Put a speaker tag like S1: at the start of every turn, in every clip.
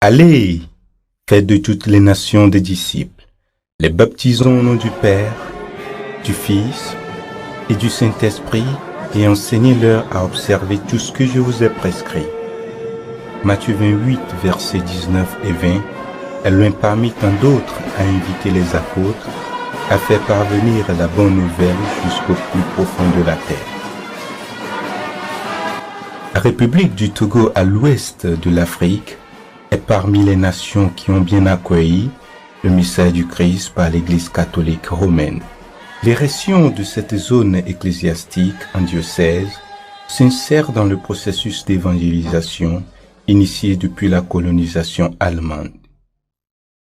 S1: Allez, faites de toutes les nations des disciples, les baptisons au nom du Père, du Fils et du Saint-Esprit, et enseignez-leur à observer tout ce que je vous ai prescrit. Matthieu 28, versets 19 et 20, est l'un parmi tant d'autres à inviter les apôtres à faire parvenir la bonne nouvelle jusqu'au plus profond de la terre. La République du Togo à l'ouest de l'Afrique est parmi les nations qui ont bien accueilli le message du Christ par l'Église catholique romaine. L'érection de cette zone ecclésiastique en diocèse s'insère dans le processus d'évangélisation initié depuis la colonisation allemande.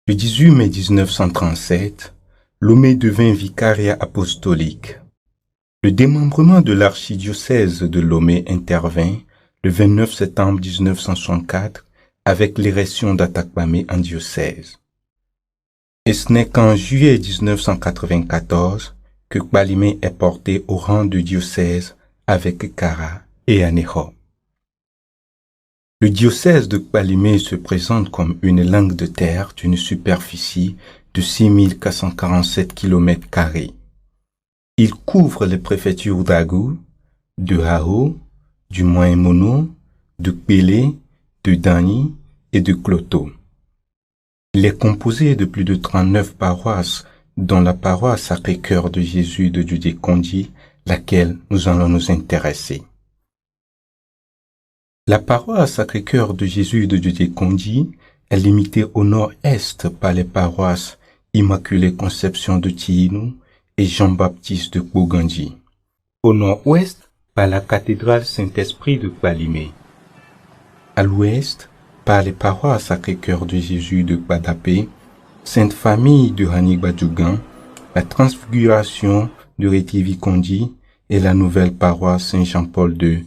S1: Le 18 mai 1937, Lomé devint vicariat apostolique. Le démembrement de l'archidiocèse de Lomé intervint le 29 septembre 1964 avec l'érection d'Atakpamé en diocèse. Et ce n'est qu'en juillet 1994 que Kpalimé est porté au rang de diocèse avec Kara et Aného. Le diocèse de Kpalimé se présente comme une langue de terre d'une superficie de 6447 km². Il couvre les préfectures d'Agou, de Hao, du Moyen-Mono, de Kpélé, de Dani et de Kloto. Il est composé de plus de 39 paroisses, dont la paroisse Sacré-Cœur de Jésus de Djodje-Kondji, laquelle nous allons nous intéresser. La paroisse Sacré-Cœur de Jésus de Djodje-Kondji est limitée au nord-est par les paroisses Immaculée Conception de Tihinou et Jean-Baptiste de Kpogandji. Au nord-ouest par la cathédrale Saint-Esprit de Kpalimé. À l'ouest par les paroisses Sacré-Cœur de Jésus de Kpadapé, Sainte Famille de Hanik-Badjougan, la Transfiguration de Rétivi-Kondji et la nouvelle paroisse Saint-Jean-Paul II.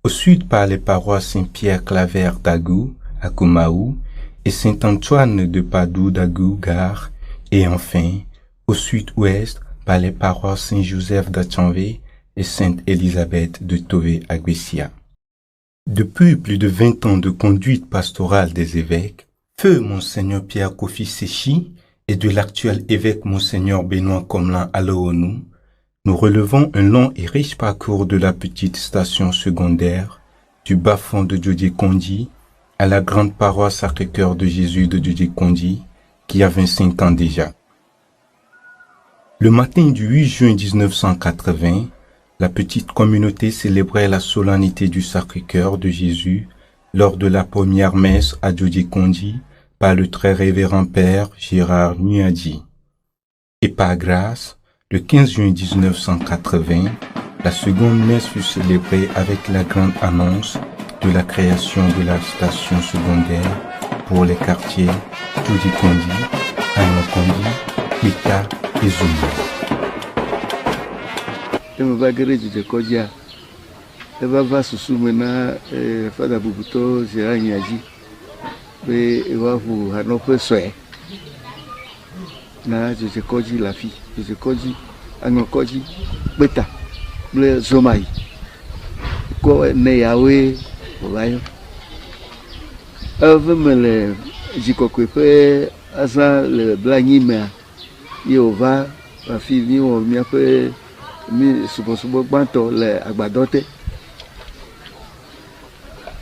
S1: Au sud par les paroisses Saint-Pierre-Claver d'Agou, à Kumaou, et Saint-Antoine de Padoue d'Agou, Gare, et enfin, au sud-ouest par les paroisses Saint-Joseph d'Achanvé et Sainte-Élisabeth de Tové-Aguessia. Depuis plus de 20 ans de conduite pastorale des évêques, feu Monseigneur Pierre Kofi Séchi et de l'actuel évêque Monseigneur Benoît Komlan Aloonu, nous relevons un long et riche parcours de la petite station secondaire du bas-fond de Djodje-Kondji à la grande paroisse Sacré-Cœur de Jésus de Djodje-Kondji qui a 25 ans déjà. Le matin du 8 juin 1980, la petite communauté célébrait la solennité du Sacré-Cœur de Jésus lors de la première messe à Djodje-Kondji par le très révérend Père Gérard Nuadji. Et par grâce, le 15 juin 1980, la seconde messe fut célébrée avec la grande annonce de la création de la station secondaire pour les quartiers Djodje-Kondji, Agno-Kondji, Ita et Zuma.
S2: Va guérir du Kodia. Elle va se soumettre à Fada Bubuto, Gérard Niaji. Mais elle va vous hanoper soin. Na Djodje-Kondji la fille. Djodje-Kondji, Agno-Kondji, Beta, le Zomaï. Quoi ne yawe, voyons. Avant le Jikokwepe, asa le Blagnime, Yova, la fille, on m'y a fait. Mi subo banto le agbadote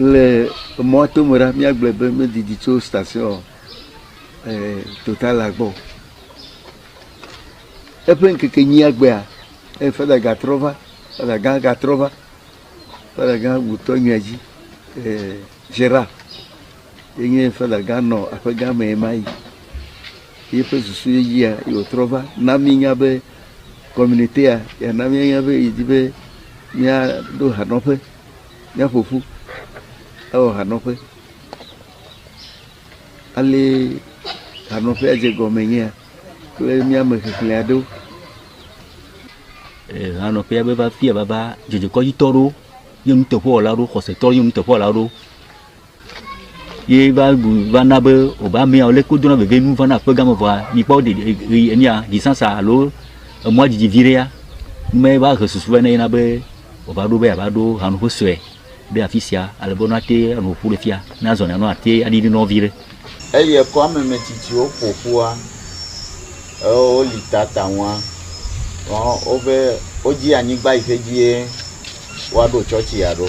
S2: le moto mora mi agbebe me didito station total agbo e pen ke nyi agbea e fada gatrova fada ga buto nyaji gera e nyi fada ga no afega me mai e pe susu ya yo trova na mi nyabe communauté ya na mi yabe idibe mia do hanope mia fofu o hanope ale hanope aje gomenya le mia me kleado
S3: hanope abe ba fia baba Djodje-Kondji toro yum te ho la ro khose toro yum te ho la ro ye ba na be o ba mi ole ko do na be nu va na pe gam va ni pa de enia distance alo moi di virea mais va que ce soit na be o ba do be ba do hanu ho swe be afisia ale bonate anu fu le fia na zone anu ate ani di no vire
S4: eye ko ame metiti o popoa o litata wa o be o ji anigba ifeji wa do church ya do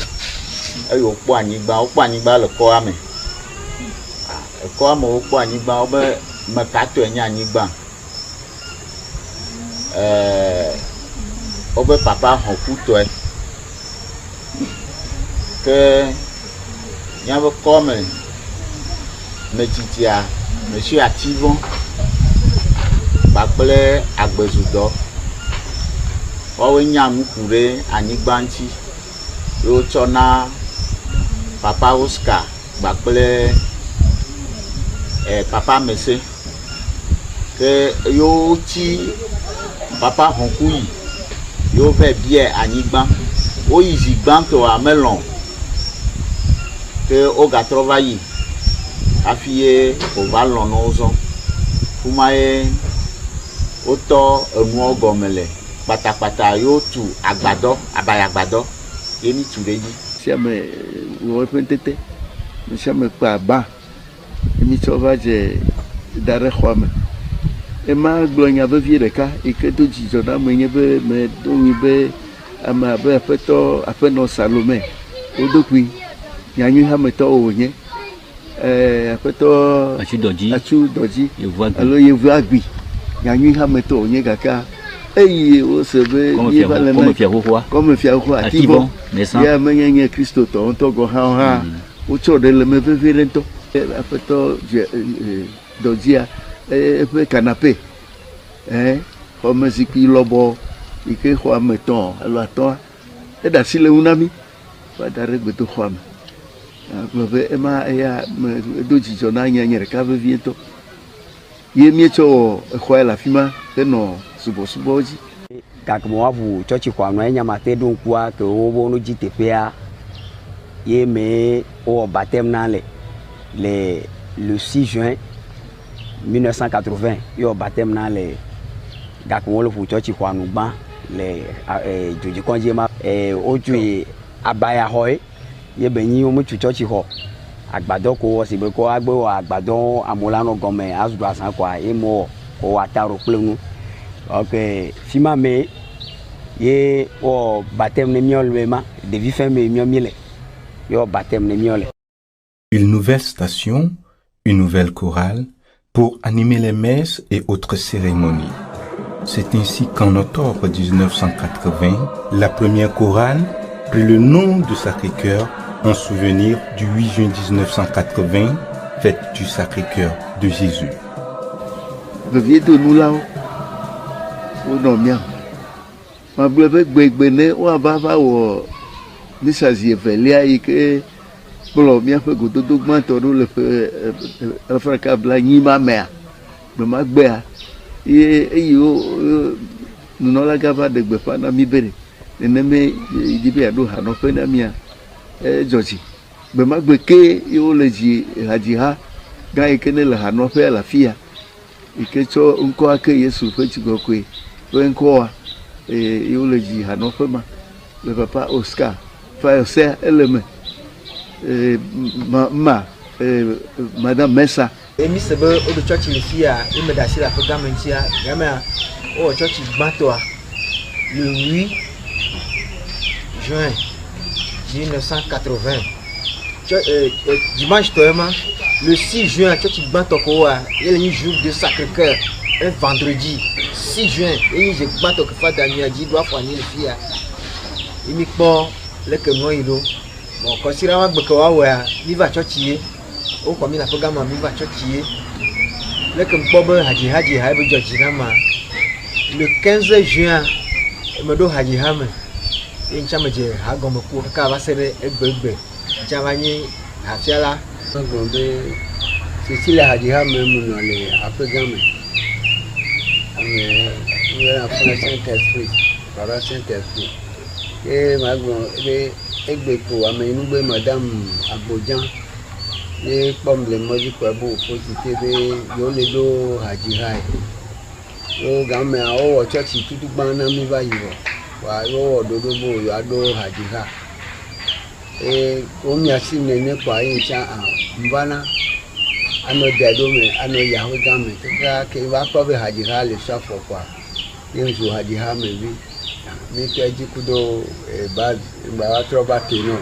S4: eyo po anigba le ko ame ko ame o po anigba o be makato enya anigba o be papa hon kuto e que nya be ko me metitia monsieur activant bakple agbezudo o nya mukure anigba nti yo chona papa Oscar bakple papa Mese que yo ti papa Honkuyi yo ve bien anigba o yizi gbanto amelon que o ga travailler afie o va lon ozo kumae oto enu ogomele patapata yo tu agbado abayagbado eni tureji
S2: siame wo pentete siame pa ba emi sauvage dare khwame ema glonya be vie de ka e ke do jijo da menye be me do ni be ama be afeto Salome o do kui nyanyu ha meto o nye afeto achu doji alo yevu agbi nyanyu ha meto o nye kaka eyi o se be ni ba le comme fia ho ativo ya menye Kristo to go ha o cho de le me ve lento afeto doji pe canapé comme si qui lobo ike khwa meton alo aton e da sile unami ba dare gbeto khwa me glove ema ya doji jona nyanyere ka ve viento ye miecho khwa la fima no subo ji
S5: kakmo wavu chochi kwa no enya mate dun kwa ke wo no jitepea ye me o baptême na le 6 juin 1980 yo baptême na le kakmo lo fu chochi kwa no gba le joji konje ma oju abaya hoy ye benyi o mu chochi ho agbado ko wo sibe ko agbe wo agbado amolano gome azu asan kwa emo ko ataro plenu ok fima me ye o baptême ne miol mema de vifin me miomile yo baptême ne miole.
S1: Une nouvelle station, une nouvelle chorale pour animer les messes et autres cérémonies. C'est ainsi qu'en octobre 1980, la première chorale prit le nom de Sacré-Cœur en souvenir du 8 juin 1980, fête du Sacré-Cœur de Jésus.
S2: Le vieux de nous là, on a bien. Ma bleu gbene o baba wo nisazi velia ike bolo bien fe go dodo gmanto le afrika bla nyima mea be ma gbe a eyo no la gaba de gbe fa na mi bere eneme idibe ado ha no fe na mia joji be ma gbe ke yo le ji haji ha ga ike ne le ha no fe la fia ike cho nko ake Yesu fe ti go kwe we nko a yo le ji ha no fe ma le papa Oscar fa se eleme madame Messa
S6: emi sebe o de church le fia e me da sila programme ntia yama o church gbantoa le 8 juin 1980 dimanche toema le 6 juin church gbanto ko wa il y a un jour de Sacré-Cœur un vendredi 6 juin et je gbanto ko fa Daniel dit doit fournir le fia emi po le que no ilo bon considérant wa gbeko wa wa ni va church ye o ko mi na programme mi va church ye le que mpobe haji ha be George na le 15 juin me do haji ha me in chama je ha go me ku ka ba sere egbe chama ni afiala
S7: gombe Cecilia haji ha me mu no le programme ame ya Fondation Saint-Esprit para Saint-Esprit e magbo be egbe ko ame inu gbe madame Abojan ni pom le moji ko bu fo ti tebe yo le do haji ha yo ga me a o church tutu gba na mi ba yiwo wa yo ododo bo yo ado haji ha o mi asi ne ne kwa yin cha mbana anɔ da ɖo me anɔ yaƒe gã me kaka ke va kpɔ be hadziha le sɔfɔ kɔa ye ŋu hadziha me vi mi tɛ dzi kudo ba wa trɔ ba tenɔ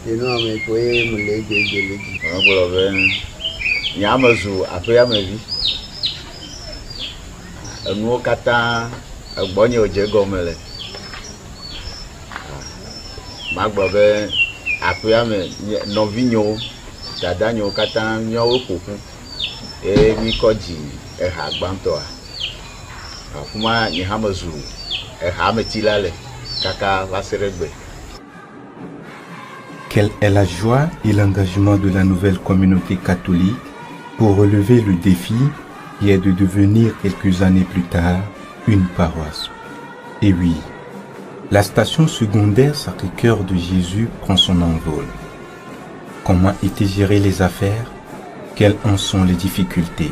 S7: me ko ye me le gbegbe le dzi.
S4: wọn gbọ́dọ̀ bẹ nyame zu aƒea me vi enuwo katã egbɔnye wòdze gɔme le magblɔ be aƒea me nɔvinyewo dadanyewo katã nyawo ƒoƒu eye mi kɔ dzi eha gbãtɔa afuma nye hã me zu eha me tila le kaka va se ɖe gbe.
S1: Quelle est la joie et l'engagement de la nouvelle communauté catholique pour relever le défi qui est de devenir quelques années plus tard une paroisse. Et oui, la station secondaire Sacré-Cœur de Jésus prend son envol. Comment étaient gérées les affaires? Quelles en sont les difficultés?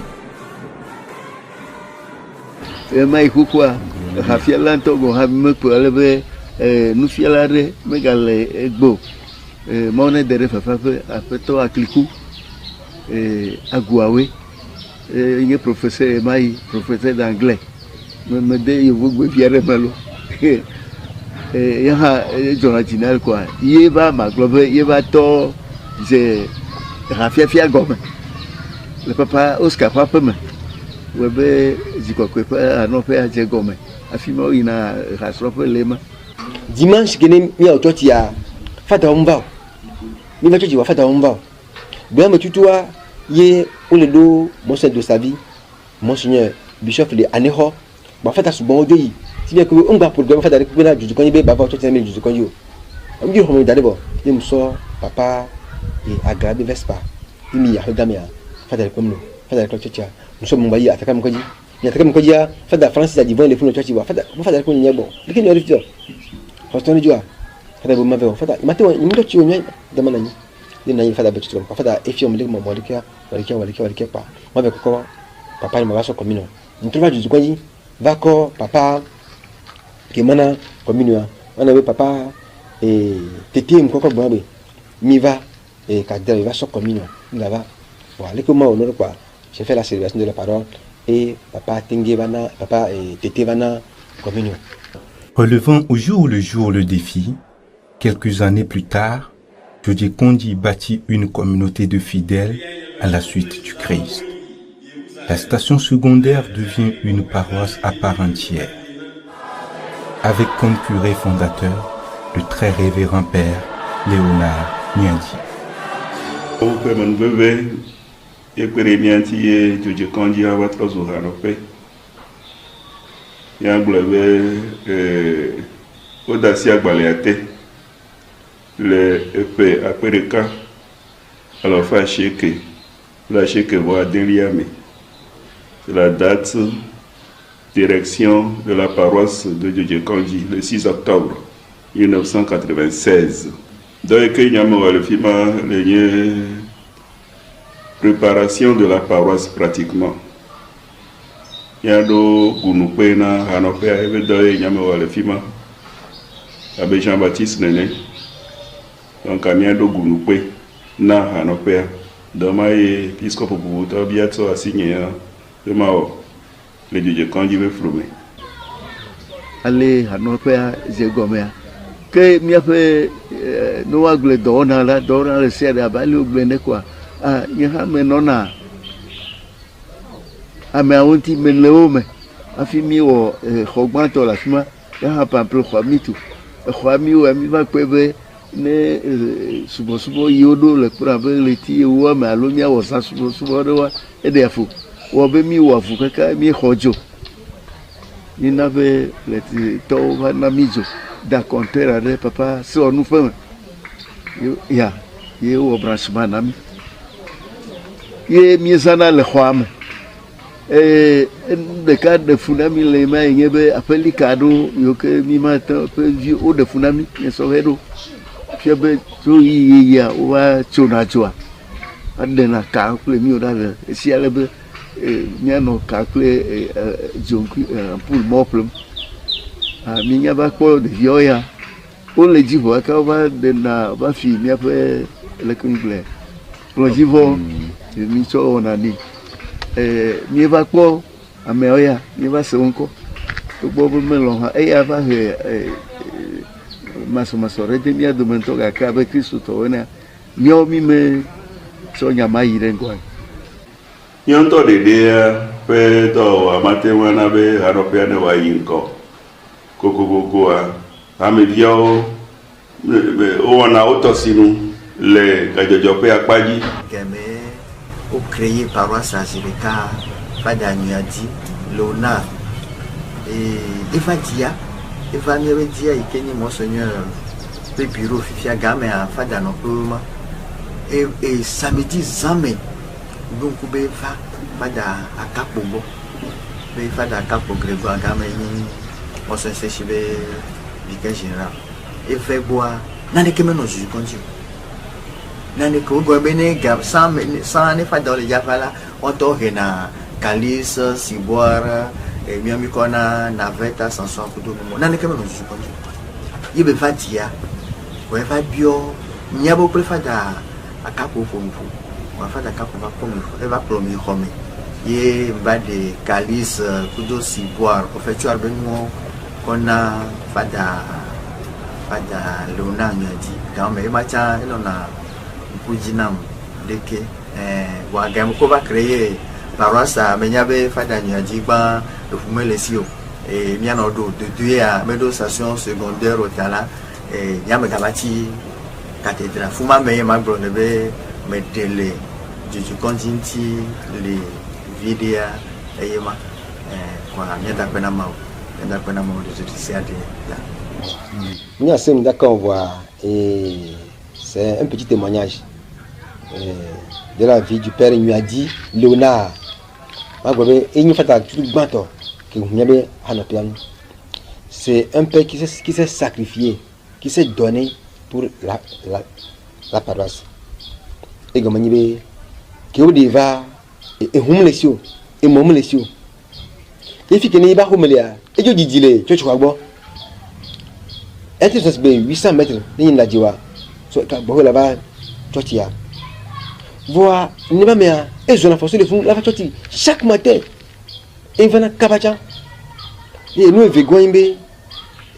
S2: Mon de fafa apeto akliku aguawe il est professeur d'anglais me de yevo gbe fiare malo ya Jonathan quoi il va ma globe il va to je rafia gomme le papa Oscar papa me webe jikokwe pa anope aje gomme afimo ina rasrope lema
S8: dimanche gene mi autoti ya fata omba mi va tu fata omba bien me tutoa ye o le do monseigneur de sa vie monseigneur bishop de aneho ba fata su bon ojoyi ti bien ko on gba programme fata ko na juju kan be baba to teme juju kan yo am ju homo dade bo dem so papa et aggrabe vespa mi ya gamia fata ko mno fata ko chacha so mo bayi ataka mo ko ji ni ataka mo ko ji fata francis a divin le funu chachi wa fata ko nyebo lekin yo rito hostoni jua fata bo mave fata mate wa imdo chi onye de manani ni na fata betu ko fata efi omle mo molikia walikia pa mave ko papa ni mabaso komino ntrova juzu kwanyi va ko papa ke mana komino ana be papa tete mko ko boabe mi va cadre va so komino là-bas voilà comment on honore quoi j'ai fait la célébration de la parole et papa tengue vana papa tete vana communion.
S1: Relevant au jour le jour le défi, quelques années plus tard, Jodje Kondji bâtit une communauté de fidèles à la suite du Christ. La station secondaire devient une paroisse à part entière, avec comme curé fondateur le très révérend père Léonard Nyandi.
S9: Jodje Kondji a votre zouranope. Yangblebe Odacia Baleate le EP Apereka alors fa cheke la cheke voit Deliame. C'est la date direction de la paroisse de Jodje Kondji le 6 octobre 1996. Donc il y a le FIMA les préparation de la paroisse pratiquement. Yado Gunupe na Hanope Evedoye Nyamewa le Fima Abbé Jean-Baptiste Nene. Donc Amiado Gunupe na Hanope. Doma et Episcope Bubuta biato assigné de Mao. Le Jodje Kondji veut flouer.
S2: Allez Hanope Zegomea. Que mi a fait no agle dona le ser abali oglene quoi. Ah yaha menona ame awonti menleome afimi wo khogbanto la fima ya pa plo khwamitu khwami o mi va kwebe ne subo yodo le kura be leti wo ma lo mi awo sa subo do wa e de afu wo be mi wo afu kaka mi khojo ni na be leti to va na mijo da contera de papa so nu fa ya ye wo branchement na mi ye mi sana le khwame de cadre de funami les mains yebe appeli cadeau yoke mi mata pe vi o de funami ne sovedo fiebe to ya wa chona joa adena calcule mi oda si alebe mi no calcule jonku pour moplum mi nya ba ko de vioya o le jivo ka va de na ba fi mi ape le kungle lo jivo mi tsɔ wɔna nɛ mieva kpɔ ameawo ya mieva se wo ŋkɔ togbɔ be melɔ hã eya va he masɔmasɔ ɖe de mía dometɔ gake abe kristotɔwo ene míawo mi me tsɔ nyama yi ɖe ŋgɔe.
S9: Nyɔntɔ ɖeɖea ƒe dɔwɔwɔ mate ŋu ana be hanɔƒea ne wòayi ŋkɔ kokokokoa ameviawo wowɔna wo tɔsinu le gadzɔdzɔƒe akpadzi.
S6: Game wo créé paroisse Angélica Fada Nyadi Lona Eva Dia Eva Mire Dia yi ke nye monseigneur pe bureau fifia game a Fada no pema et samedi zame donc be va Fada akapobo be Fada akapo Grégoire game ni monseigneur Chibe vicaire général et fait boire nane ke meno juge konji nane ko go bene gab sans ne fa dans le javala on to hena calice ciboire et miami kona naveta sanson kudo mo nane ke meno juge konji yibe fatia we fa bio nyabo prefada akapo fomfu wa fada akapo va komi e va promi home ye ba de calice kudo ciboire o fait tu arbenmo kona fada Lona Nyadi quand même macha elona kujinam deke wa gam ko va créer paroisse menyabe Fada Nyadi ba le fumelesio et miano do de deux à medo station secondaire au tala et nyame kabati cathédrale fuma meye magro nebe metele du continti les vidéos eyema kwa miata pena mau de judiciaire là.
S8: Nous d'accord, on voit, et c'est un petit témoignage de la vie du père Nyadi Léonard. C'est un père qui s'est sacrifié, qui s'est donné pour la paroisse. Et comme il qui au déva et humlesio et momlesio. Et fi que n'y va humlia et je dis le tu vois bon. Et tu sais bien 800 mètres ni la diwa. So ka bo là-bas chotia. Vois ni ba mea et je la force de fond la choti chaque matin. Et vana kabacha. Et nous vegoimbe et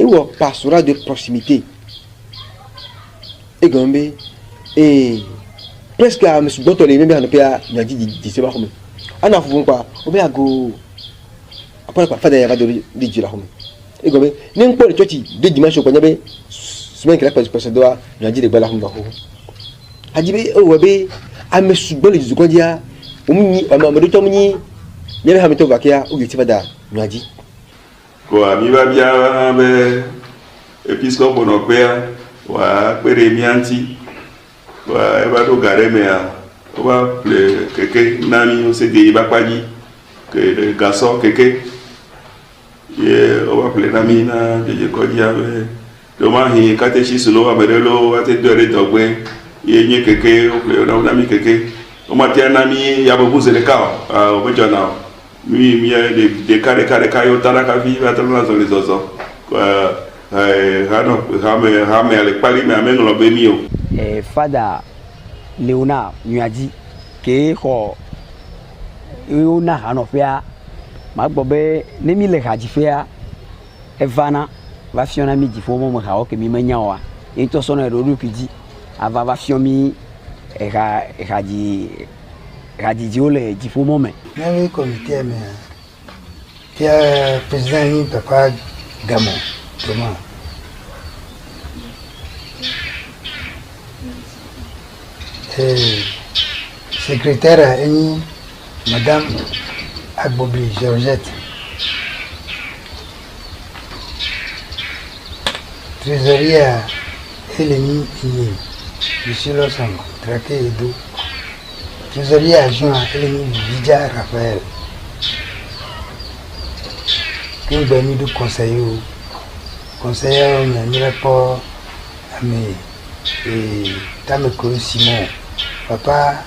S8: ou pastoral de proximité. Et gombe et presque à monsieur Boto les mêmes pea n'a dit c'est pas comme. Ana fou pas. On va go après quoi Fada va de dire là comme. Et gombe n'importe le choti de dimanche ko nyabe semaine que la passe doit n'a dit de bala comme ba ko. Hadibe o wabe a monsieur Boto les ko dia umni amado tomni nyabe ha meto vakia o giti Fada n'a dit.
S9: Quoi mi va bien be épiscope no père wa pere mianti wa eba do gare mea wa le keke nami o se de ba paji que le garçon keke ye o wa ple nami na de ko dia be do ma hi catéchisme lo wa bedelo wa te dore dogbe ye nye keke o ple na nami keke o ma tia nami ya bo buzele ka o be jona mi de kare yo tara ka vi va tana zo les ozo hame ale pali me amengo be mio
S5: Fada Léonard Nyadi ke ho na hanofia magbobe ne mi le hajifia evana va fiona mi difo mo ha o ke mi manya wa into so na ro pidi ava va fiomi haji diole difo mo me
S7: na we comité me tia président ni papa Gamo Thomas. Secrétaire Eni, Madame Agbobi Georgette. Trésorier Eleni Ini, Monsieur Losang, Traqué Edo. Trésorier adjoint Eleni Vidja Raphaël. Qui m'a mis du conseiller on a rapport à mes et Tameko Simon papa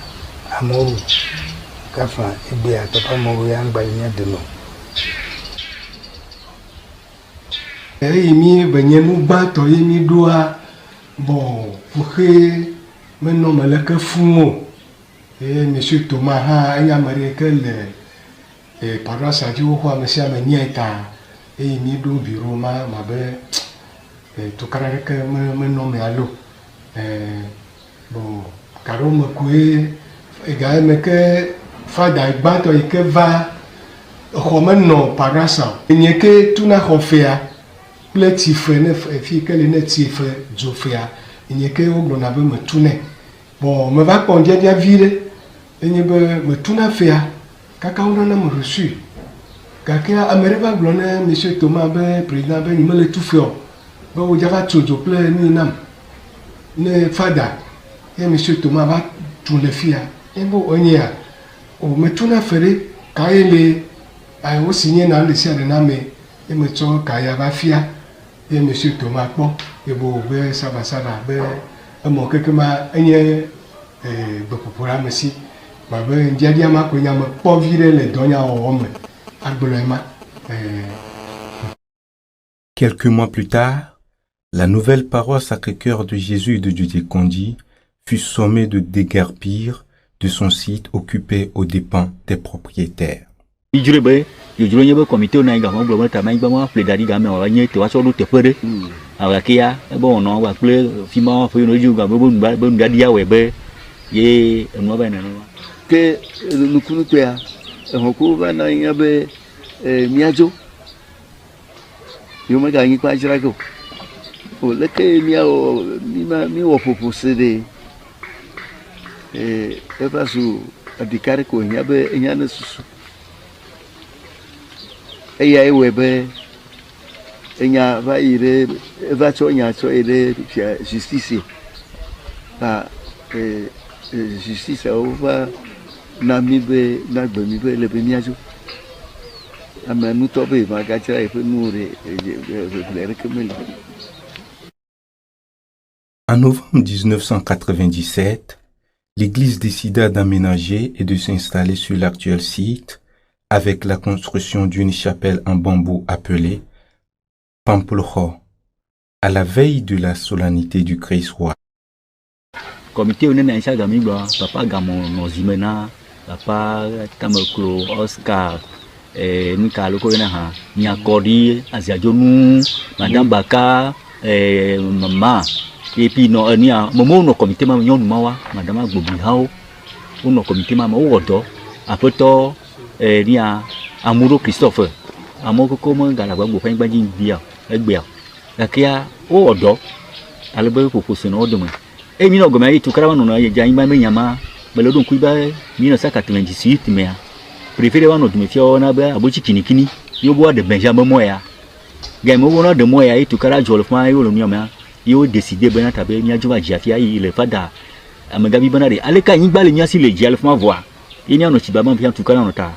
S7: Amourou Kafa et bien papa Mourian Bagna de nous.
S10: Mi Bagnanou Bato Yemi doit bon pour que maintenant malaka fumo Et monsieur Thomas ha enya mari que le paroisse a dit au roi monsieur Manieta et ni do bureau ma be to karare que me nomme allo bon caro me coué et me que fada bato et que va Romain parasa n'y que tout n'a refait le tifre ne fi que le tifre zofia n'y que au on avait me tourner bon me va conduire dia ville et n'y me tourner faire kaka on a me reçu kaka américain blonde monsieur Thomas ben président ben il me le tout fait bon il y a tout plein ni nam ne fada et monsieur Thomas va tourner fia et bon on y a o me tourner faire quand il est au signé dans le ciel de Namé et me tient Kaya Bafia et monsieur Thomas bon et bon ça va ben mon quelque ma beaucoup pour la messie ma ben dia ma ko nyama po vire le donya o homme agbolema.
S1: Quelques mois plus tard, la nouvelle paroisse Sacré-Cœur de Jésus de Djodjekondi fut sommée de déguerpir de son site occupé aux dépens des propriétaires.
S3: Il comité on a également bloqué ta main vraiment plaidari gamin on va nier tu vas sur l'autre peu alors qu'il y a bon non va plus finalement faut nous jouer bon gadia webe ye on va non
S2: que nous connaissons on couvre na yabe miajo yo me gagner quoi jirago o le que miao mi o proposé e passo a dicar ko yabe nyana susu eya ewebe enya va ire va chonya cho ire justice justice over na mibe na gbe le be miajo amanu to be ma ga tira ife nure le rekemeli.
S1: En novembre 1997, l'église décida d'aménager et de s'installer sur l'actuel site avec la construction d'une chapelle en bambou appelée Pampulho, à la veille de la solennité du Christ roi.
S3: Comité on est dans gami papa gamon nozimena papa tameklo Oscar nika loko na ha nyakodi aziajonu madame Baka mama et puis no ania momo no comité ma nyonu mawa madame Gbobi hao no comité ma odo apoto nia amuro Christophe amoko comme galagba gbo fen gbaji bia egbe akia odo alebe proposé no odo e mi no goma yi tukara no na ye jan ba me nyama belodun ku ba 1998 me préféré wa no dumi fio na ba abochi kinikini yo bo de Benjamin Moya game wo no de Moya yi tukara jolfan yo lo nyama yo décider ben tabe mi ajuba jiafia yi le fada amagabi banare aleka yin gba le mi asi le jolfan voix yi ni no ti baba mpian tukara no ta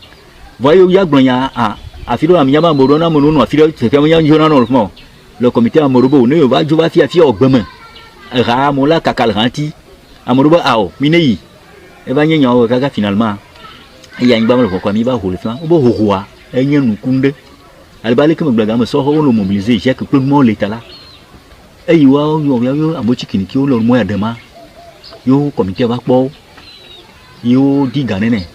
S3: voyo ya gbronya afiro ami yama moro na moro no afiro te fia yan jona no fmo le comité amorobo ne yo ba juba fia ogbeme ra mo la kakal ranti amorobo ao mineyi e ba nyenya o kaka finalement ya ngba mo ko mi ba hole flan o bo howa enye nukunde albale ke mblaga mo so ho no mobiliser je que tout le monde l'état là e yiwa yo abochi kiniki o lo mo ya dema yo comité ba po yo di ganene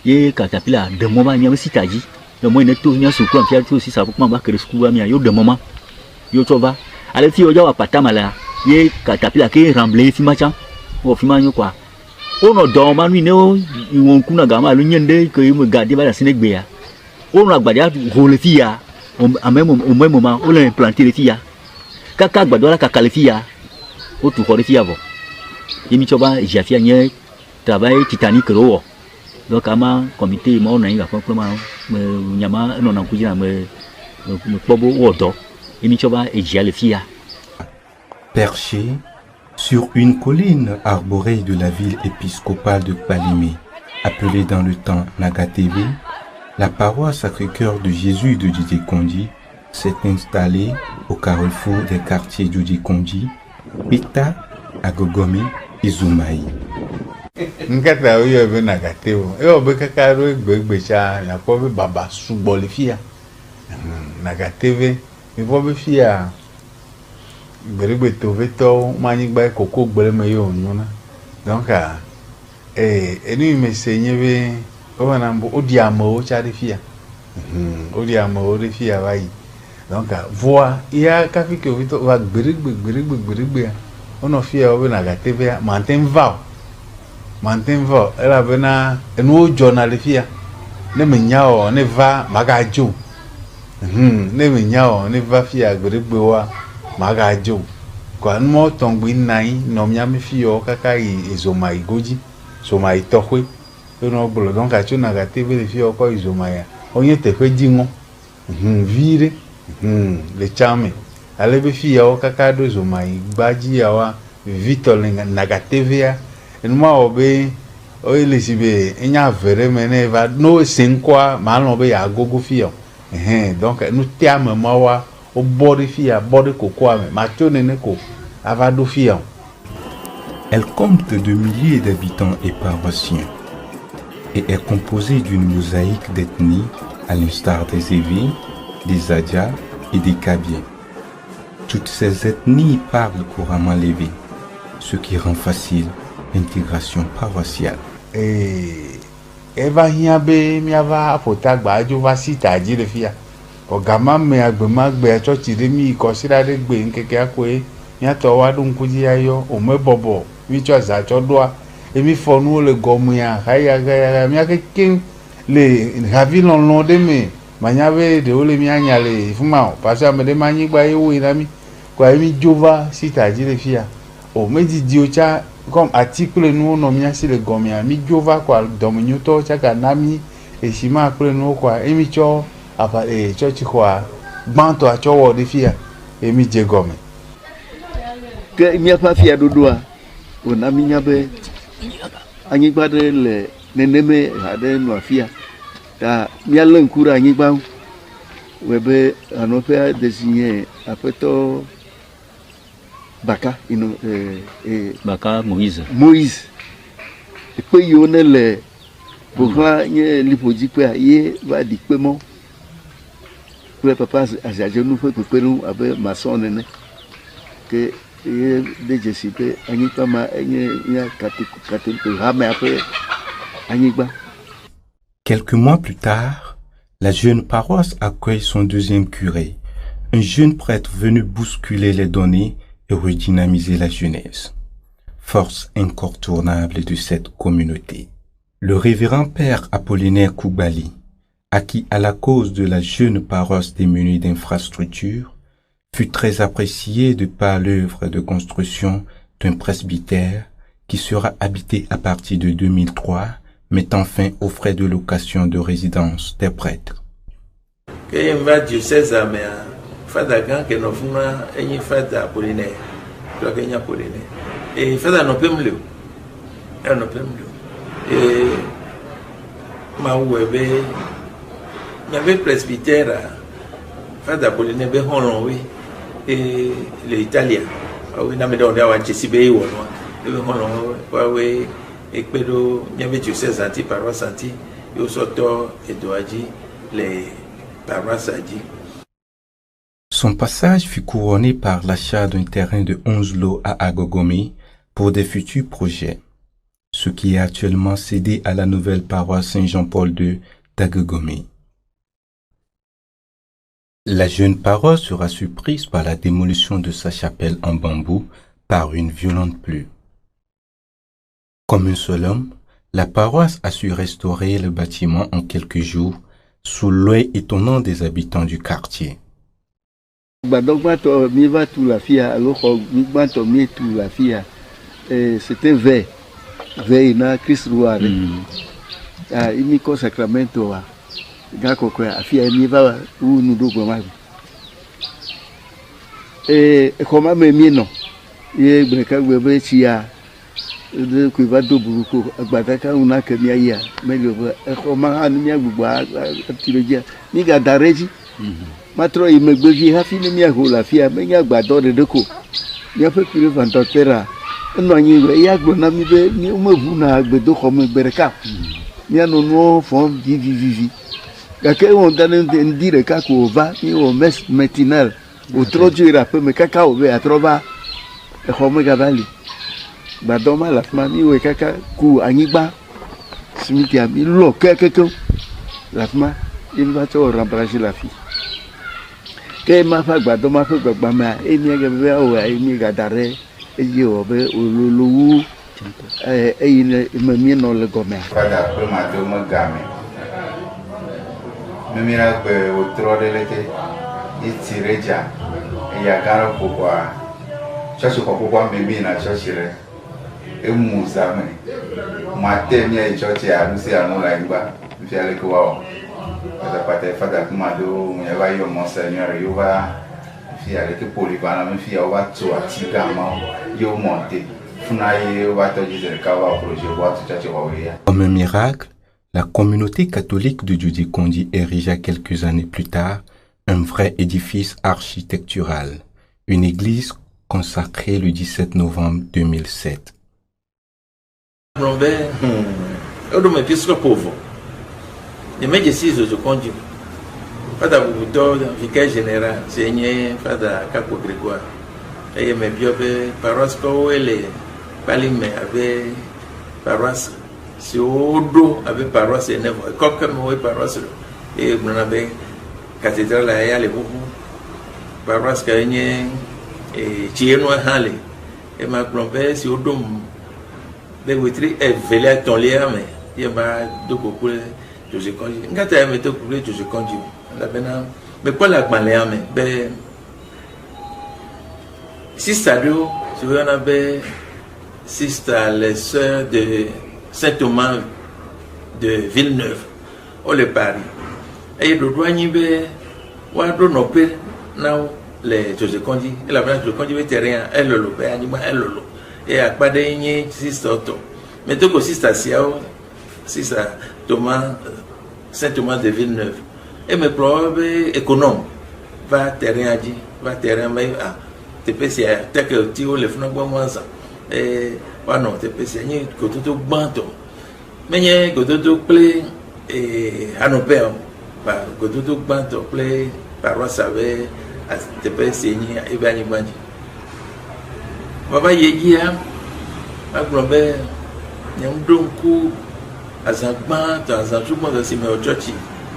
S3: ye katapila de moment nya sitaji le mo ne to nya suku am fiatu si sa pokuma ba kere suku am yo de moment yo tova ale fi o ja wa patama la ye katapila ke ramble fi macha o fi manyo kwa ono do manu ne o iwon kuna gama lu nyende ke mo gade ba la sinegbe ya ono agbade ho le fi ya o même moment o le planter le fi ya kaka agbado la kaka le fi ya o tu ko le fi ya bo yemi choba jafia nye travail titanique ro donc ama comité mo na nga complètement nyama no na kujina me pobo wodo yemi choba ejia le fi ya.
S1: Perché sur une colline arborée de la ville épiscopale de Kpalimé, appelée dans le temps Nagatebe, la paroisse Sacré-Cœur de Jésus de Djodjekondi s'est installée au carrefour des quartiers Djodjekondi, Pita, Agogome et Zoumaï.
S11: Nkata oyo be Nagatebo, e obe kakaro egbe cha na ko be baba subo le fia. Nagatebe, mi bo be fia. Berigbe to veto mani gba koko gbere me yo nyuna donc enu me se nye be o wana mbo o di amo o cha de fia o di amo o de fia wa yi donc voix ya ka fi ke o to wa gbirigbe ono fia o be na ga tv manten va ela be na enu o journal fia ne me nya o ne va maga jo ne me nya o ne va fia gbirigbe wa maga jo kwa nmo tongbi nai no mia me fio kaka izoma igoji so mai tohwe no bolo donc a tu na ga tv le fio ko izoma ya onye te fe jingo vire le chame ale be fio kaka do zoma igbaji ya wa vitol na ga tv ya nma obe o ile sibe enya vere mene va no senkwa ma no be ya gogo fio donc nous tiame mawa o body fia body kokwa me ma tu ne ko avado fia.
S1: Elle compte de milliers d'habitants et paroissiens et est composée d'une mosaïque d'ethnies à l'instar des Évis, des Adja et des Kabiens. Toutes ces ethnies parlent couramment l'évé, ce qui rend facile l'intégration paroissiale.
S11: Eva hiabe miava apotagba ajo va sita ji le fia. Ogama me agbe a church de mi consider de gbe nkeke akwe nya to wa dun kuji ayo o me bobo mi cho za cho doa emi fonu le gomu ya haya mi akeke le ravi lon de me manyawe de ole mi anya le fuma parce que me de manyi gba ewo ina mi kwa emi jova sita ji le fia o meji di ocha comme article nous no mi asi le gomia mi jova kwa dominio to chaka nami e shima akule no kwa emi cho apa church kwa gbanto a cho wo de fia emi je gome
S2: ke mi apa fia dodoa o na mi nyabe anyi gbade le neneme ade no afia ta mi ala nkura anyi gba webe anope désigner apeto Baka
S3: Baka Moïse
S2: et puis il y a le pourquoi il lipoji pe ye va di pe mo le papa ajaje nous fait pe nous avec maçon ne que de jesipe ani kama ya kati rame après ani gba.
S1: Quelques mois plus tard, la jeune paroisse accueille son deuxième curé, un jeune prêtre venu bousculer les données et redynamiser la jeunesse, force incontournable de cette communauté. Le révérend père Apollinaire Koubali, acquis à la cause de la jeune paroisse démunie d'infrastructures, fut très apprécié de par l'œuvre de construction d'un presbytère qui sera habité à partir de 2003, mettant fin aux frais de location de résidence des prêtres.
S12: Fada gan ke no fuma enyi fada Apollinaire to kenya Apollinaire e fada no pemleo e ma webe na be presbytère fada Apollinaire be honon we e le italien o na me do wa chesi be wo no e be honon wa we e pedo nyabe diocèse anti paroisse anti yo soto edoaji le paroisse aji.
S1: Son passage fut couronné par l'achat d'un terrain de 11 lots à Agogome pour des futurs projets, ce qui est actuellement cédé à la nouvelle paroisse Saint-Jean-Paul II d'Agogome. La jeune paroisse sera surprise par la démolition de sa chapelle en bambou par une violente pluie. Comme un seul homme, la paroisse a su restaurer le bâtiment en quelques jours sous l'œil étonnant des habitants du quartier.
S2: C'était vers na Christ Rouare. Il n'y a Sacramento. Afia mi va ou nous dogo et comment me mino ye breka webe chia de ku va do buruko agbadaka una kemia ya me le comment anu mi agbugba tiloja ni ga dareji matro imegbeji hafi ni mi agola fia me nya agbado de deko ni afa pire vantotera no anyi we ya gbo na mi be ni o mabu na agbedo ko me bereka ni anu no fon vivi kake on donne dire kako va ni o mes matinal o trojo ira pe me kaka o be atroba e ko me gabali gbadɔma le afi ma mi wɔe kaka ku anyigba simitia mi lɔ kekekeŋ le afi ma ye mi va tsɔ remplacer le afi ke ma ƒe gbadɔma ƒe gbagbamea eye mi ge be awɔa eye mi gada ɖe eye wɔ be ololowu eye me mi nɔ le gɔmea.
S11: Fada kple mato me game mímira gbe wotrɔ ɖe le te iti ɖe dza eye agã ɖe ƒoƒoa tsɔtsi xɔƒoƒoa me mi yina tsɔtsi ɖe emu zame mate mia yi tsɔtsia nu sia nu le anyigba fifia le ke woawɔ kpatapata fada kple mato me va yɔ mɔnseigneur yewo va fifia le ke polyvalent me fia wova tso ati gãmawo ye wo monte funa ye wova tɔdzi zi ɖeka wova projet wova tu tsɔtsi wɔwɔ ya.
S1: Comme un miracle, la communauté catholique de Djodji érigea quelques années plus tard un vrai édifice architectural, une église consacrée le 17 novembre 2007.
S12: Eu do episcopovo. De média ciso de conde. Fada bubuto vicaire général, seigneur fada capo grégoire. Et me biobe paroisse ko ele palime avec paroisse si odo avec paroisse et nevo. Comme moi paroisse et on avait cathédrale à y aller beaucoup. Paroisse kanye et chieno hale. Et ma plombe si odo les witri est velé à ton lien, mais il y a deux couples de je conduis. Quand tu as mis deux couples de je conduis, mais quoi la maléa, mais si ça doit, tu veux en avoir, si c'est les sœurs de Saint-Thomas de Villeneuve, au le Paris. Et le douanier, ou à Dronopé, now les je conduis, et la blanche je conduis terrain, elle le lopé, animal, elle le lopé. Et à pas d'igné six autos. Mais tout aussi station, c'est ça Thomas Saint Thomas de Villeneuve. Et mes probable économe va terrain dit, va terrain mais ah TPC tel que tu le fais bon moi ça. Et ouais non TPC ni que tout banto. Mais ni que tout play et à nos pères bah que tout banto play paroisse avec TPC ni et ben ni bandi. Baba yegia aglobe nyamdonku azagba to azajuma do si me ochochi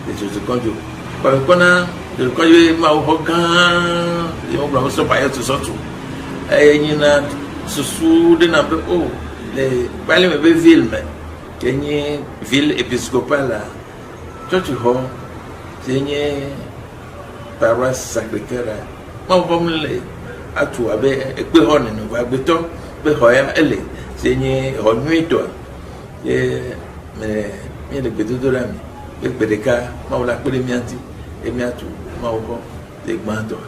S12: de Jose Konjo kwa kona de Konjo ma hogan e mo bla so pa yeto so tu nyina susu de na be o le bale me be ville me kenye ville épiscopale la chochi ho kenye paroisse Sacré-Cœur ma bomle atu abe ekpe ho ne no agbeto be hoya ele senye ho nuito me le gbedo do rami be gbedeka ma wala pele mianti e miatu ma wo de gbando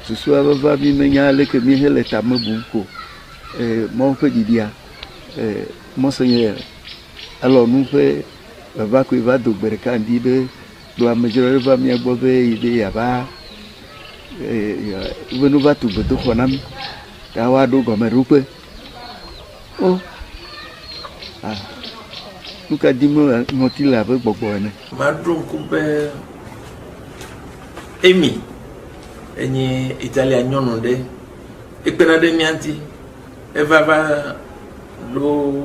S2: susu ava mi menya le ke mi hele tamabu ko mo fe didia monseigneur alors nous fait va ko va do gbedeka ndi be do amejoro va mi agbo be ide ya ba venu va tu beto fonam ta wa do go me rupe oh ah nuka dimo ngoti la be gbogbo ne
S12: ma drum ku be emi enyi italia nyono de epena de mianti e va lo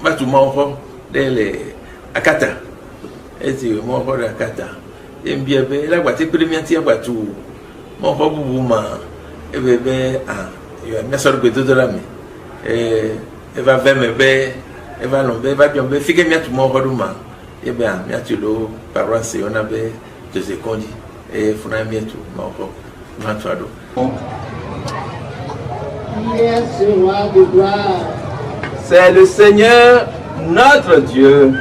S12: ma tu ma ho de le akata eti mo ho de akata embia be la gba te pele mianti agba tu mon hobu ma e bebe ah yo me so gbe to dora mi e va ve me be e va no be va bien be fike mi atu mon hodu ma e be ah mi atu lo paroisse ona be Jose Kondi e funa mi atu ma ho ma tu ado
S13: c'est le Seigneur notre Dieu.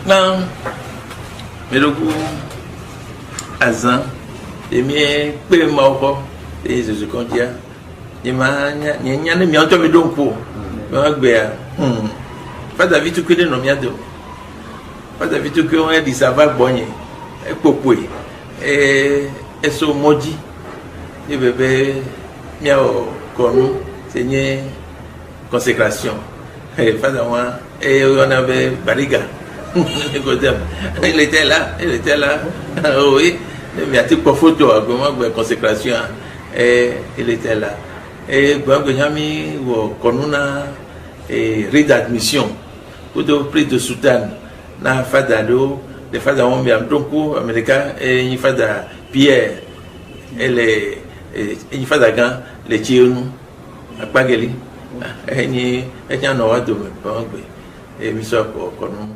S12: Non, mais le coup, Azan, et mes pères morts, et je compte, il m'a n'y a mis en tombe donc pour pas d'avis tout que les noms pas d'avis tout que on a dit ça va bonner, et popoué, et so maudit, et bébé, miao, comme Seigneur, consécration, et pas d'avoir, et on avait Bariga. Il était là. Oui, mais il y a des photos, comment consécration. Et il était là. Et quand j'ai mis une rite d'admission pour le prix de soutane, na fadalo, les fada ont bien beaucoup américains et une fada Pierre et les une fada Gan, les Tchionou, à Pageli, et un aura de me et mi soit pour nous.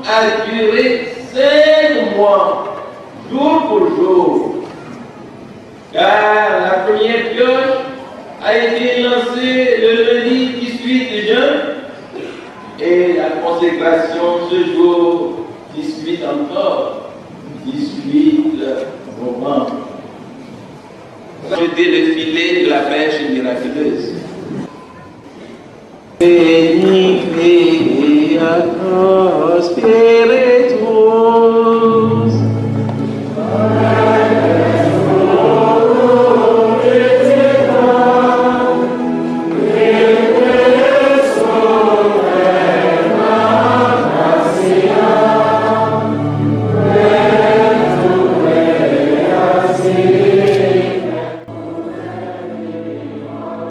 S13: a duré 5 mois, jour pour jour, car la première pioche a été lancée le lundi 18 juin et la consécration ce jour 18 encore, 18 novembre. C'était le filet de la pêche miraculeuse.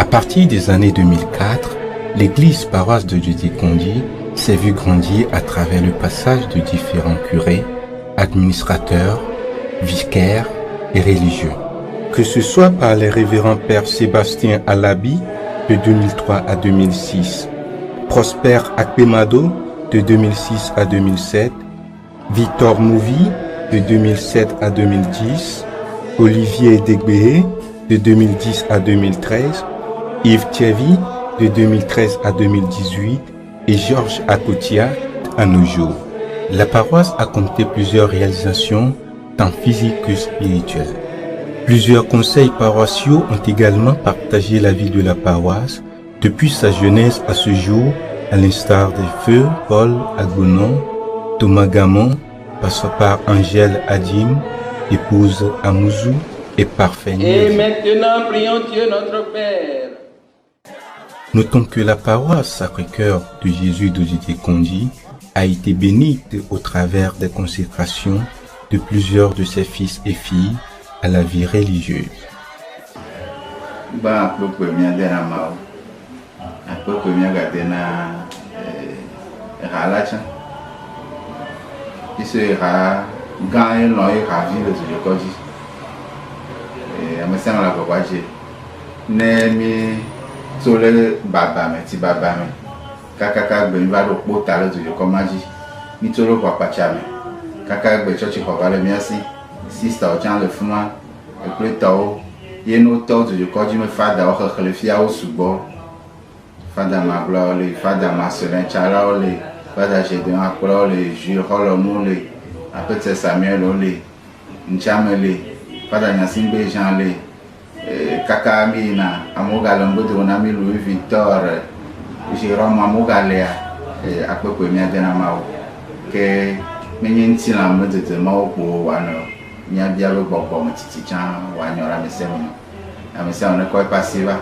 S1: À partir des années 2004, l'église paroisse de Djodji-Kondi s'est vue grandir à travers le passage de différents curés, administrateurs, vicaires et religieux. Que ce soit par les révérends pères Sébastien Alabi de 2003 à 2006, Prosper Akpemado de 2006 à 2007, Victor Mouvi de 2007 à 2010, Olivier Degbé de 2010 à 2013, Yves Thierry de 2013 à 2018 et Georges Akotia à nos jours. La paroisse a compté plusieurs réalisations, tant physiques que spirituelles. Plusieurs conseils paroissiaux ont également partagé la vie de la paroisse depuis sa jeunesse à ce jour, à l'instar des feux Paul Agonon, Thomas Gamon, passant par Angèle Adim, épouse Amouzou et parfait.
S13: Et maintenant, prions Dieu notre Père.
S1: Notons que la paroisse Sacré-Cœur de Jésus de Djodji-Kondi a été bénite au travers des consécrations de plusieurs de ses fils et filles à la vie religieuse.
S4: Sole baba me ti baba me kaka gbe mi ba do pota lo to ko maji ni to lo papa cha me kaka gbe church ko ba le mi asi sister o chan le fuma e ple to ye no to ko ji me fada o khale fia o subo fada ma bla le fada ma selen chala o le fada je de akro le ju holo mo le apete Samuel o le nchamele fada nyasimbe Jean le kaka mina amoga longo de onami Louis Victor Jérôme amoga lea akpekpe míadena mawo ke menye ŋuti la medede mawo ko woanɔ míabia be gbɔgbɔ me tsitsi tsã woanɔ le ame sia me ne kɔ eƒe asi va.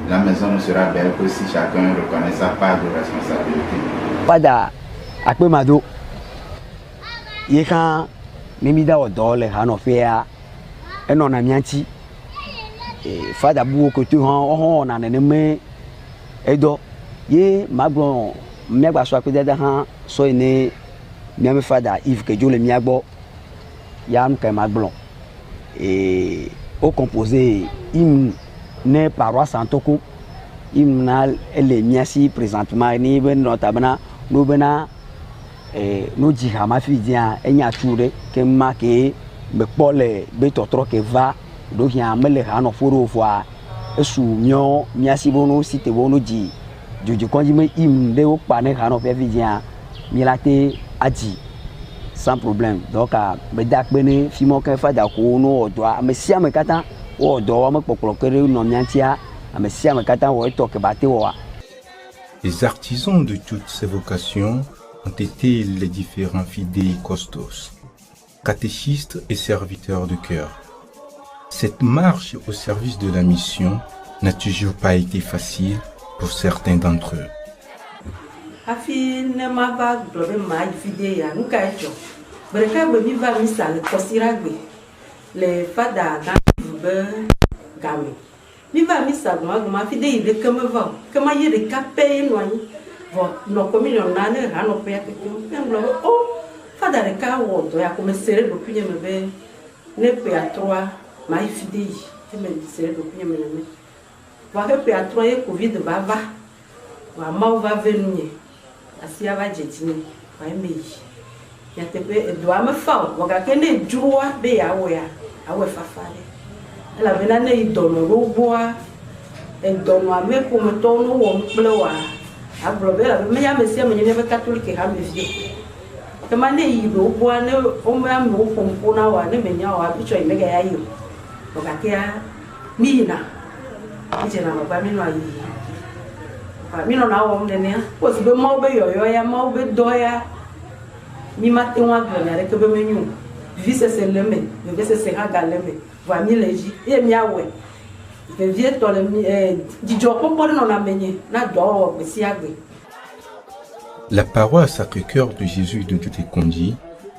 S4: La maison ne sera belle que si chacun reconnaît sa part de responsabilité.
S5: Fada akpemado ye kan nimida odo le hanofea eno na mianti fada buwo ko tu han na ne me edo ye magbon miagba so akpedada han so ene miame fada Yves Kejo le miagbo yam ke magbon au composé hymne ne paroisse Santoko hymne elle miasi présentement ni ben notabana no bena no jihama fidia enya toure ke marqué me pole be totro ke va do hia mele ha no foro fois esu mio miasi bono site bono ji joji konji me hymne de o pa ne ha no fe fidia milate aji sans problème donc me dak bene fimo ke fada ko no odo me sia me kata odo me popolo kere no miantia me sia me kata wo to ke bate wo.
S1: Les artisans de toutes ces vocations ont été les différents fidèles costos, catéchistes et serviteurs de cœur. Cette marche au service de la mission n'a toujours pas été facile pour certains d'entre eux.
S14: Afi ne ma va globe ma fidèle ya nuka echo. Breka be mi va misa le kosiragbe. Le fada dans be game. Mi va misa ma fidèle de comme va. Comme y de capé noani. Vo no communion na ne ha no pe ya ke nglo o fada de ka wo do ya come sere do kunye me be ne pe a 3 ma fidèle. Te me sere do kunye me ne. Va ke pe a 3 e covid va wa ma va venir. Asia va jetini wa meyi ya tepe do am fa wa ga kene juwa be ya wo ya awe fafale ala bena ne idono roboa e dono ame ko me to no wo mplewa abro be la me ya mesia me ne be catholique ha me vie te mane yi roboa ne o me am wo pompo na wa ne me nya wa bi cho me ga ya yo wa ga ke ya mina ije na ba mi no ayi mi no na wo mdene ko si be mo be yoyo ya mo be doya mi mate wa glona re ke be menyu vise se leme be se se ha galeme va mi leji e mi awe be vie to le mi di jo popo no na menye na do be si agbe.
S1: La paroisse Sacré-Cœur de Jésus de Djoudé-Kondi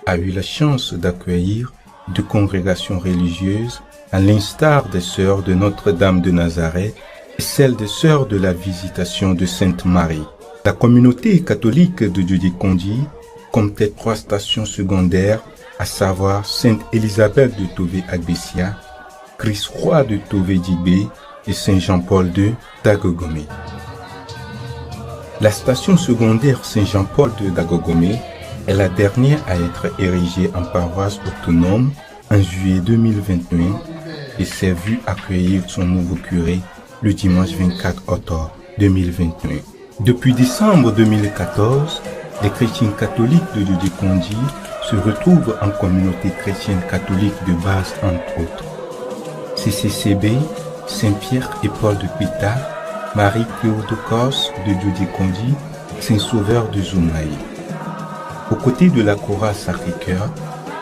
S1: a eu la chance d'accueillir deux congrégations religieuses à l'instar des sœurs de Notre-Dame de Nazareth et celle des sœurs de la Visitation de Sainte Marie. La communauté catholique de Djoudé-Kondi comptait 3 stations secondaires, à savoir Sainte Élisabeth de Tové-Agbessia, Christ Roi de Tové-Dibé et Saint Jean-Paul II d'Agogomé. La station secondaire Saint-Jean-Paul II d'Agogomé est la dernière à être érigée en paroisse autonome en juillet 2021 et s'est vue accueillir son nouveau curé le dimanche 24 octobre 2021. Depuis décembre 2014, les chrétiens catholiques de Djoudé-Kondi se retrouvent en communauté chrétienne catholique de base entre autres. CCCB, Saint-Pierre et Paul de Pita, Marie Théotokos de Djoudé-Kondi, Saint-Sauveur de Zoumaï. Aux côtés de la chorale Sacré-Cœur,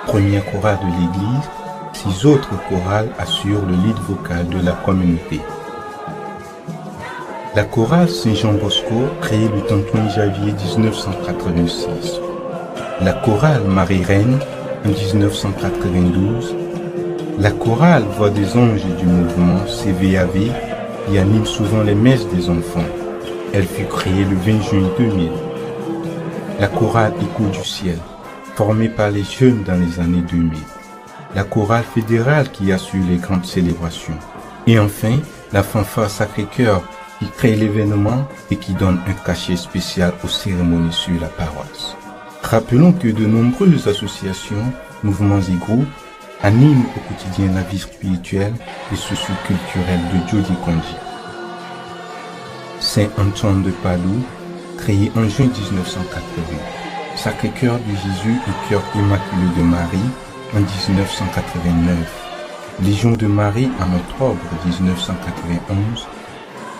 S1: première chorale de l'église, 6 autres chorales assurent le lead vocal de la communauté. La chorale Saint-Jean-Bosco, créée le 31 janvier 1986. La chorale Marie-Reine en 1992. La chorale Voix des anges du mouvement CVAV qui anime souvent les messes des enfants. Elle fut créée le 20 juin 2000. La chorale Écho du ciel, formée par les jeunes dans les années 2000. La chorale fédérale qui assure les grandes célébrations. Et enfin, la fanfare Sacré-Cœur qui crée l'événement et qui donne un cachet spécial aux cérémonies sur la paroisse. Rappelons que de nombreuses associations, mouvements et groupes animent au quotidien la vie spirituelle et socio-culturelle de Djoudé-Kondi. Saint-Antoine de Padoue, créé en juin 1980. Sacré-Cœur de Jésus et Cœur Immaculé de Marie en 1989. Légion de Marie en octobre 1991.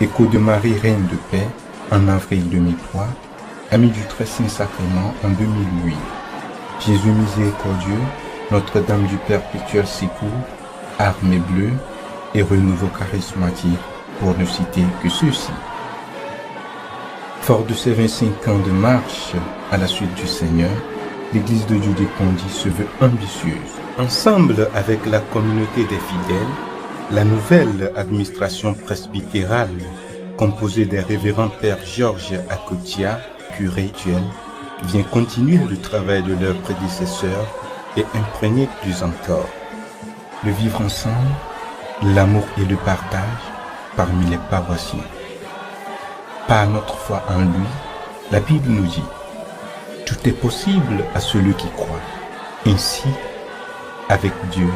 S1: Écho de Marie, Reine de Paix, en avril 2003, Amis du Très Saint Sacrement en 2008. Jésus miséricordieux, Notre-Dame du Perpétuel Secours, Armée Bleue et Renouveau Charismatique, pour ne citer que ceux-ci. Fort de ces 25 ans de marche à la suite du Seigneur, l'Église de Dieu des Condis se veut ambitieuse. Ensemble avec la communauté des fidèles, la nouvelle administration presbytérale, composée des révérends pères Georges Akotia, curé actuel, vient continuer le travail de leurs prédécesseurs et imprégner plus encore le vivre ensemble, l'amour et le partage parmi les paroissiens. Par notre foi en lui, la Bible nous dit « Tout est possible à celui qui croit. Ainsi, avec Dieu,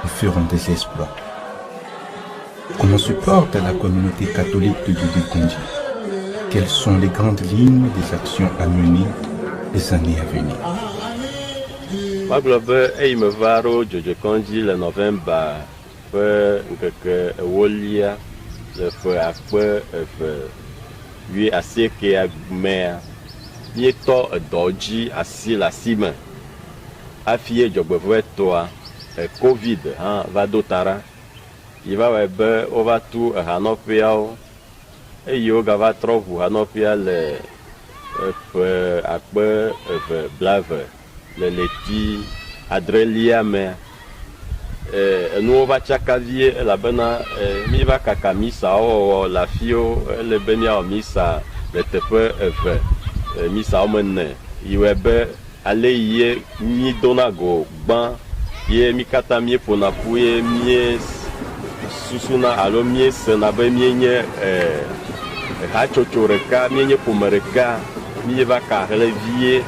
S1: nous ferons des exploits. » Comment se porte la communauté catholique de Dieu des Condis? Quelles sont les grandes lignes des actions à mener les années à venir?
S15: Maglobe Eimevaro Jojo Condis le novembre que Wolia le feu à feu lui assez que à mer nieto doji assis la cime affie jobwe toi Covid va dotara il va be on va tout hanopia et yoga va trouver hanopia le akbe blave le leti adrelia mais nous va chakavie la bena mi va kakamisa o la fio le benia misa le tepe misa omene iwebe ale ye mi donago ban ye mi kata mi pona puye mi susuna alo mi sena be mi nye ha chochoreka mi nye pomereka mi va ka relevie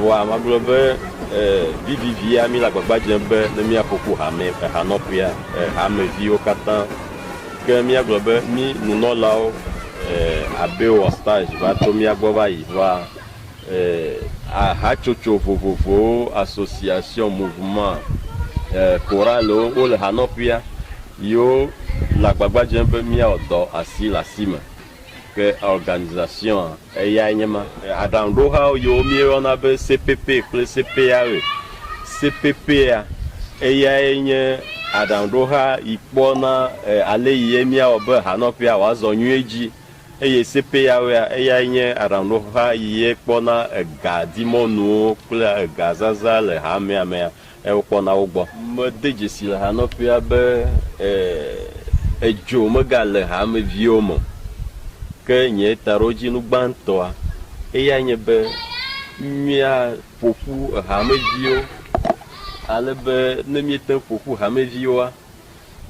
S15: wa maglobe vivivia mi la gbagba jembe ne mi apoku hame hanopia hame vio katan que mi aglobe mi nuno lao abe o stage va to mi agboba yi va a hachocho vovovo association mouvement choral o le hanopia yo la gbagba jembe mi odo asi la cime que organisation ya nyama adando ha yo mi ona be CPP plus CPAE CPPA ya nye adando ha ipona ale yemi obe hanopia wazonyeji eye CPAE ya nye adando ha ye pona gadimonu plus gazaza le hamia pona ogbo mode si le hanopia be ejo megale hame viomo que nye taroji nu gbantoa eya nye be mia poku hamevio alebe ne miete poku hamevioa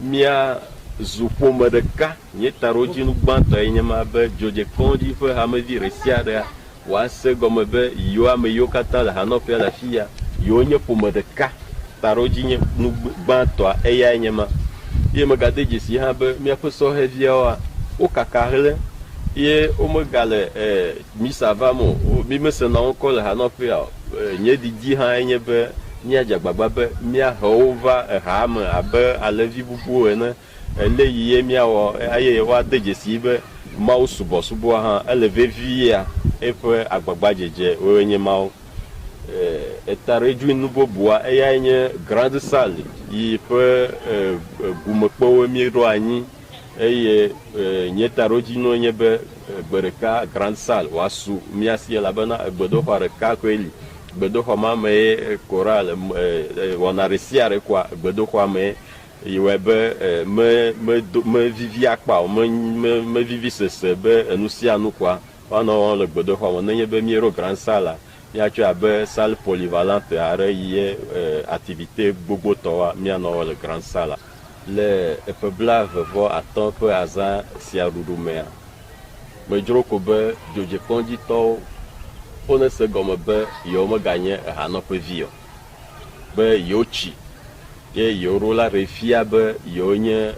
S15: mia zupo medeka nye taroji nu gbantoa enye ma be Joje Kondi fe hamevi resiada wa se gome be yo ame yo kata la hanope la fia yo nye po medeka taroji nye nu gbantoa eya enye ma ye megade jesi ha be mia pe so hevia o kakale ye omegale misa vamo mi mesena encore hanopia nye didi ha enye be nya jagbagba be mia hova hame abe alevi bubu ene ele yiye mia wo aye wa dejesi be ma usubo ha eleve via efe agbagba jeje onye ma etareju nubo bua eya enye grande salle yi pe gumekpo mi ro anyi eye nyetaroji no nyebe gbereka grande salle wasu miasi la bana gbedo fareka kweli gbedo ma me choral wana resiare kwa gbedo kwa me iwebe me vivi akpa me vivi sesebe enusia nu kwa wana le gbedo kwa nyebe miero grande salle ya tu abe salle polyvalente are ye activité gbogbo towa miano le grande salle le peuplave vo attend peu hasard si arurumea me juro ko be Joje Kondi to on se gomme be yo me gagner hanope vio be yochi ye yoro la refia be yo nye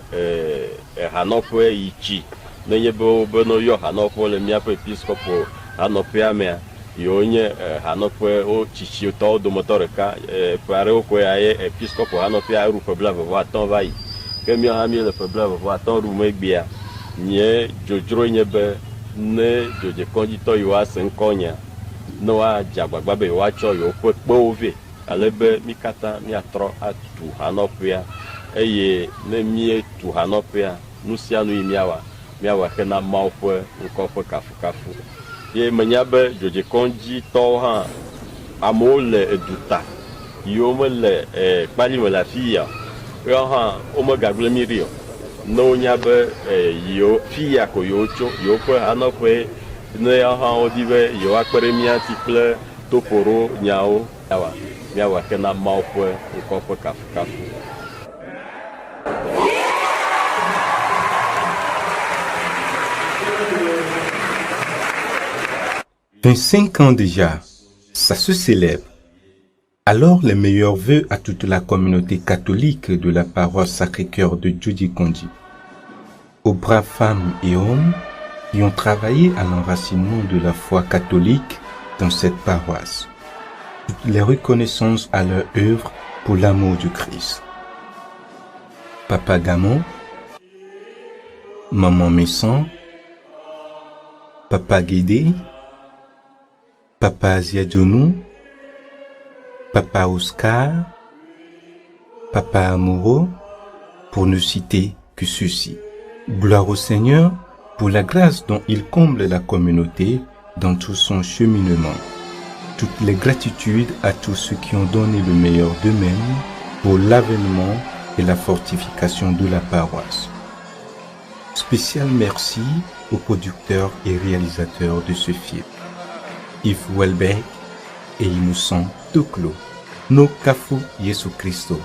S15: hanope ichi ne ye be no yo hanope le mia pe episcopo hanope amea yo nye hanope o chichi to do motoreka pare o ko aye episcopo hanope a ru peuplave vo attend vai que mi ami le peuple va attendre ou megbia nie jojro nye be ne dzodekɔdzitɔ yiwo ase ŋkɔ nya ne woadze agbagba be yewoatsɔ yewoƒe kpewo vɛ ale be mi katã miatrɔ atu hanɔƒea eye ne mietu hanɔƒea nu sia nu yi miawɔ hena Mawu ƒe ŋkɔ ƒe kafukafu ye menya be dzodekɔdzitɔwo hã amewo le eduta yiwo mele kpali me le afi ya yewo hã womegagblẽ mi ɖi o ne wonya be yewo fi ya ko yewo tso yewoƒe hanɔƒe ne yawo hã wodi be yewoakpe ɖe mía ŋuti kple toƒoɖo nyawo miawɔ hena Mawu ƒe ŋkɔ ƒe kafukafu.
S1: 25 ans déjà, ça se célèbre. Alors les meilleurs vœux à toute la communauté catholique de la paroisse Sacré-Cœur de Djodji-Kondji, aux braves femmes et hommes qui ont travaillé à l'enracinement de la foi catholique dans cette paroisse. Toutes les reconnaissances à leur œuvre pour l'amour du Christ. Papa Gamon, Maman Messan, Papa Guédé, Papa Aziadjonou, Papa Oscar, Papa Amoureux, pour ne citer que ceux-ci. Gloire au Seigneur pour la grâce dont il comble la communauté dans tout son cheminement. Toutes les gratitudes à tous ceux qui ont donné le meilleur d'eux-mêmes pour l'avènement et la fortification de la paroisse. Spécial merci aux producteurs et réalisateurs de ce film, Yves Welbeck et Innocent Toclo. No Cafu Jesu Cristo.